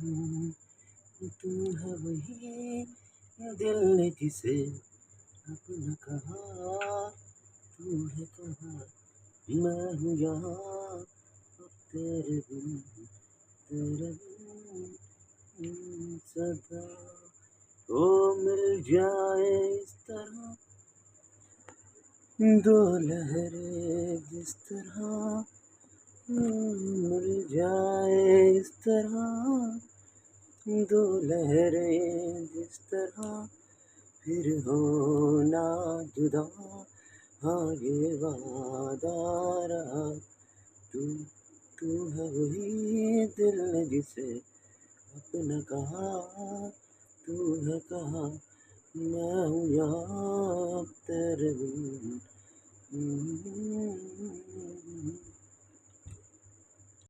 तू है वही दिल ने जिसे अपना कहा, तू है कहाँ, मैं हूँ यहाँ, अब तेरे बिन सदा। ओ मिल जाए इस तरह दो लहरें जिस तरह, मिल जाए इस तरह दो लहरें जिस तरह, फिर हो ना जुदा, हाँ ये वादा रहा। तू तू है वही दिल ने जिसे अपना कहा, तू है कहाँ, मैं हूँ यहाँ अब तेरे बिन।